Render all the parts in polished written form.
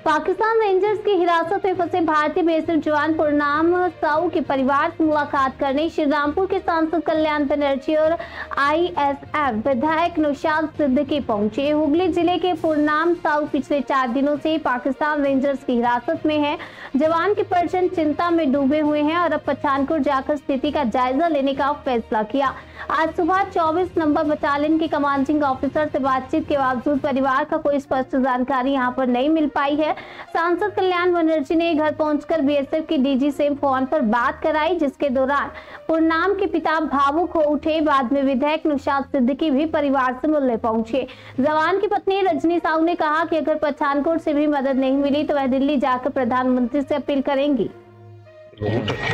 Pakistan rangers की हिरासत में फंसे भारतीय बीएसएफ जवान पुरनाम साऊ के परिवार से मुलाकात करने श्री रामपुर के सांसद कल्याण बनर्जी और आईएसएफ विधायक नौशाद सिद्दीकी पहुंचे। हुगली जिले के पुरनाम साऊ पिछले 4 दिनों से पाकिस्तान रेंजर्स की हिरासत में है। जवान के परिजन चिंता में डूबे हुए हैं और अब पठानकोट जाकर स्थिति का जायजा लेने का फैसला किया। आज सुबह 24 नंबर बटालियन के कमांडिंग ऑफिसर से बातचीत के बावजूद परिवार का कोई स्पष्ट जानकारी यहां पर नहीं मिल पाई है। सांसद कल्याण बनर्जी ने घर पहुंचकर बीएसएफ की डीजी से फोन पर बात कराई, जिसके दौरान पुरनाम के पिता भावुक हो उठे। बाद में विधायक नौशाद सिद्दीकी भी परिवार से मिलने पहुंचे। जवान की पत्नी रजनी साहू ने कहा कि अगर पठानकोट से भी मदद नहीं मिली तो वह दिल्ली जाकर प्रधानमंत्री से अपील करेंगी।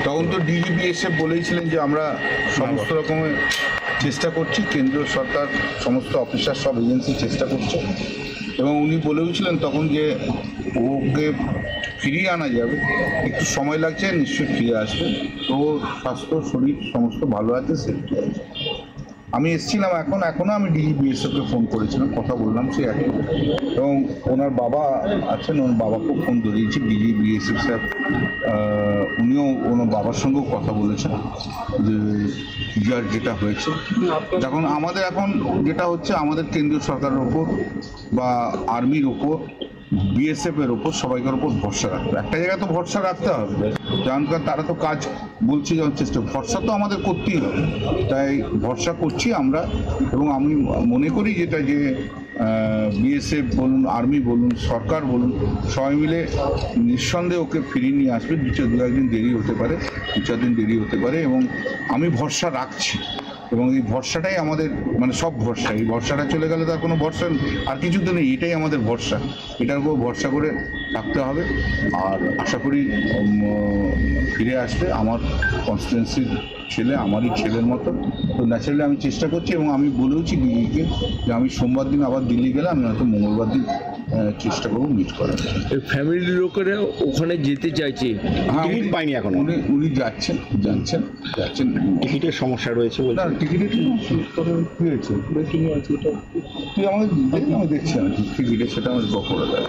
তখন তো ডিজিপিএসএফ বলেইছিলেন যে আমরা সমস্ত রকমের চেষ্টা করছি, কেন্দ্রীয় সরকার সমস্ত অফিসার সব এজেন্সি চেষ্টা করছে এবং উনি বলেওছিলেন তখন যে ওকে ফিরিয়ে আনা যাবে, একটু সময় লাগছে, নিশ্চয়ই ফিরে আসবে। তো স্বাস্থ্য শরীর সমস্ত ভালো আছে, সেফটি আছে। আমি এসেছিলাম এখনো আমি ডিজিপিএসএফকে ফোন করেছিলাম, কথা বললাম সে একই, এবং ওনার বাবা আছেন, ওনার বাবাকেও ফোন ধরিয়েছি ডিজিপিএসএফ স্যার, উনিও ওনার বাবার সঙ্গেও কথা বলেছেন যে যার যেটা হয়েছে। যখন আমাদের এখন যেটা হচ্ছে আমাদের কেন্দ্রীয় সরকারের ওপর বা আর্মির ওপর বিএসএফ এর ওপর সবাইকার ওপর ভরসা রাখতে, একটা জায়গায় তো ভরসা রাখতে হবে, কারণ তারা তো কাজ বলছে যখন চেষ্টা, ভরসা তো আমাদের করতেই হবে। তাই ভরসা করছি আমরা, এবং আমি মনে করি যেটা যে বিএসএফ বলুন, আর্মি বলুন, সরকার বলুন, সবাই মিলে নিঃসন্দেহে ওকে ফিরিয়ে নিয়ে আসবে। 2-1 দিন দেরি হতে পারে, 2-4 দিন দেরি হতে পারে, এবং আমি ভরসা রাখছি। এবং এই ভরসাটাই আমাদের মানে সব ভরসা। এই ভরসাটা চলে গেলে তার কোনো ভরসা আর কিছু তো নেই, এটাই আমাদের ভরসা। এটার উপর ভরসা করে থাকতে হবে, আর আশা করি ফিরে আসবে। আমার কনস্টিটুয়েন্সির ছেলে, আমারই ছেলের মতো, তো ন্যাচারালি আমি চেষ্টা করছি, এবং আমি বলেওছি দিদিকে যে আমি সোমবার দিন আবার দিল্লি গেলে আমি হয়তো মঙ্গলবার দিন চেষ্টা করবো মিট করার। ফ্যামিলির লোকেরা ওখানে যেতে চাইছে, হ্যাঁ পাইনি এখন, উনি যাচ্ছেন। টিকিটের সমস্যা রয়েছে বলে না, টিকিটের হয়েছে তুই আমাদের আমি দেখছি না টিকিটের, সেটা আমার করে দেয়,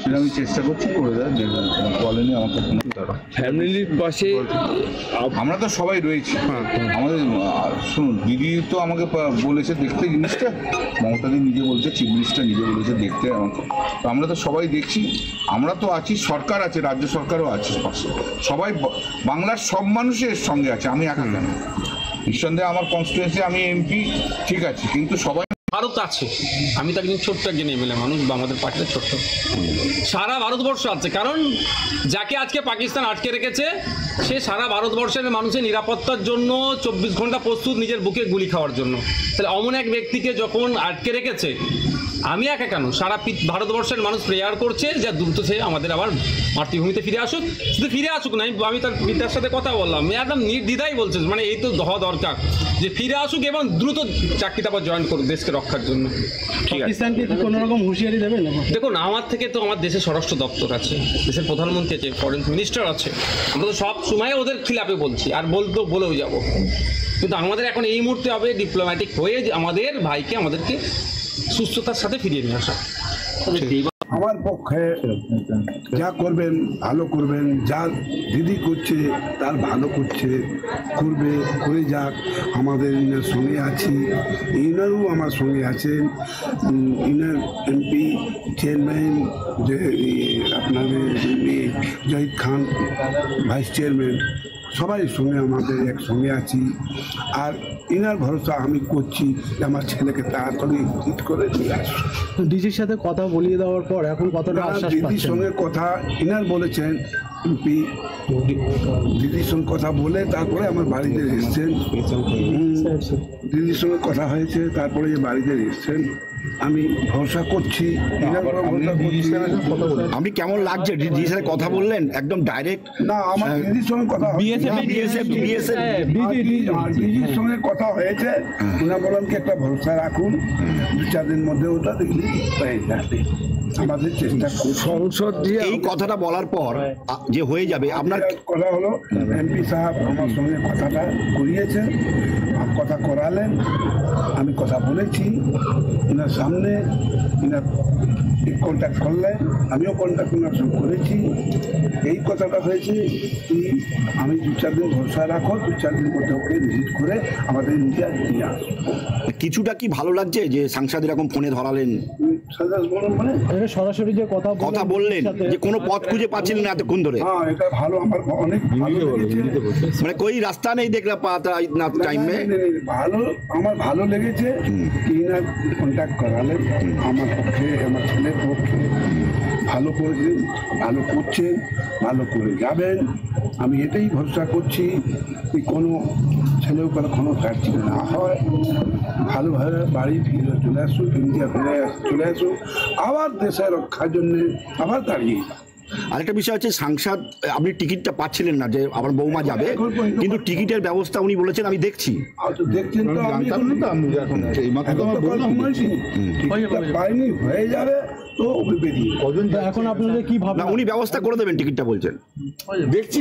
সেটা আমি চেষ্টা করছি করে দেয়, বলেনি আমাকে ফ্যামিলির পাশে আমরা তো সবাই রয়েছি। আমাদের শুনুন, দিদি তো আমাকে বলেছে দেখতে জিনিসটা, মমতাদি নিজে বলছে, চিফ মিনিস্টার নিজে বলেছে দেখতে আমাকে, তো আমরা তো সবাই দেখছি। আমরা তো আছি, সরকার আছে, রাজ্য সরকারও আছে পাশে, সবাই বাংলার সব মানুষের সঙ্গে আছে, আমি একা কেন। নিঃসন্দেহে আমার কনস্টিটুয়েন্সি আমি এমপি, ঠিক আছে, কিন্তু সবাই ভারত আছে। আমি তো একজন ছোট্ট একজন এমএলএ মানুষ, বা আমাদের পার্টিটা ছোট্ট, সারা ভারতবর্ষ আছে। কারণ যাকে আজকে পাকিস্তান আটকে রেখেছে সে সারা ভারতবর্ষের মানুষের নিরাপত্তার জন্য 24 ঘন্টা প্রস্তুত নিজের বুকে গুলি খাওয়ার জন্য। তাহলে অমন এক ব্যক্তিকে যখন আটকে রেখেছে, আমি একা কেন, সারা ভারতবর্ষের মানুষ প্রেয়ার করছে যে দ্রুত সে আমাদের আবার মাতৃভূমিতে ফিরে আসুক। শুধু ফিরে আসুক না, আমি তার পিতার সাথে কথা বললাম, একদম নির্দ্বিধাই বলছে মানে এই তো হওয়া দরকার যে ফিরে আসুক এবং দ্রুত চাকরিটা আবার জয়েন করুক দেশকে রক্ষার জন্য। পাকিস্তানকে কি কোনো রকম হুঁশিয়ারি দেবেন? দেখুন, আমার থেকে তো আমার দেশের স্বরাষ্ট্র দপ্তর আছে, দেশের প্রধানমন্ত্রী আছে, ফরেন মিনিস্টার আছে, আমরা তো সব সময় ওদের খিলাফে বলছি, আর বলেও যাব। কিন্তু আমাদের এখন এই মুহূর্তে হবে ডিপ্লোম্যাটিক হয়ে আমাদের ভাইকে আমাদেরকে সুস্থতার সাথে ফিরিয়ে নিয়ে আসা। আমার পক্ষে যা করবেন ভালো করবেন, যা দিদি করছে তার ভালো করছে, করবে, করে যাক। আমাদের ইনার সঙ্গে আছি, ইনারও আমার সঙ্গে আছেন, ইনার এমপি চেয়ারম্যান যে আপনাদের জাহিদ খান ভাইস চেয়ারম্যান, সবাই সঙ্গে আমাদের একসঙ্গে আছি। আর ইনার ভরসা আমি করছি যে আমার ছেলেকে তাড়াতাড়ি হিট করে নিয়ে আসবে। ডিজির সাথে কথা বলিয়ে দেওয়ার পর এখন কতটা আশ্বাস পাচ্ছেন? দিদির সঙ্গে কথা ইনার বলেছেন, এমপি দিদির সঙ্গে কথা বলে তারপরে আমার বাড়িতে এসছেন, দিদির সঙ্গে কথা হয়েছে, তারপরে বাড়িতে এসছেন। আমি ভরসা করছি। আমি কেমন লাগছে দিদির সাথে কথা বললেন একদম ডাইরেক্ট? না, আমার দিদির সঙ্গে কথা দিদির সঙ্গে কথা হয়েছে, উনি বললেন কি একটা ভরসা রাখুন, 2-4 দিন মধ্যে ওটা দেখি হয়ে যাবে। আমাদের চেষ্টা সংসদ এই কথাটা বলার পর যে হয়ে যাবে, আপনার কথা হলো এমপি সাহেব আমার সঙ্গে কথাটা করিয়েছেন, কথা করালেন, আমি কথা বলেছি, এনার সামনে এনার কন্ট্যাক্ট করলে আমিও কন্ট্যাক্ট করেছি। এই কথাটা হয়েছে কি আমি 2-4 দিন ভরসা রাখো, 2-4 দিন মধ্যে ওকে ভিজিট করে আমাদের ইন্ডিয়া নিয়ে আসবো। কিছুটা কি ভালো লাগছে যে সাংসদ এরকম ফোনে ধরালেন, সাজাস বলুন মানে এটা সরাসরি যে কথা বললেন যে কোনো পথ খুঁজে পাচ্ছিলেন না এতক্ষণ ধরে? হ্যাঁ, এটা ভালো, আমার অনেক ভালো লেগেছে। মানে कोई रास्ता नहीं देख रहा पाता इतना टाइम में। ভালো, আমার ভালো লেগেছে কি না কন্ট্যাক্ট করালেন আমার পক্ষে, আমার ছেলের পক্ষে ভালো করেছেন, ভালো করছেন, ভালো করে যাবেন। আমি এটাই ভরসা করছি যে কোনো ছেলেও কোনো কাটছি না হয়, ভালোভাবে বাড়ি ফিরে চলে আসুক, ইন্ডিয়া ফিরে চলে আসুক, আবার দেশের রক্ষার জন্যে আবার দাঁড়িয়ে। আরেকটা বিষয় হচ্ছে সাংসদ আপনি টিকিটটা পাচ্ছিলেন না, যে আমার বৌমা যাবে, কিন্তু টিকিটের ব্যবস্থা উনি বলেছেন আমি দেখছি। দেখছেন তো, আমি জানতাম না তো, আমি এখন এইমাত্র তো আমার বললাম পাইনি, হয়ে যাবে তো বেরিয়ে এখন আপনাদের কি না ভাবনা? উনি ব্যবস্থা করে দেবেন টিকিটটা বলছেন। দেখছি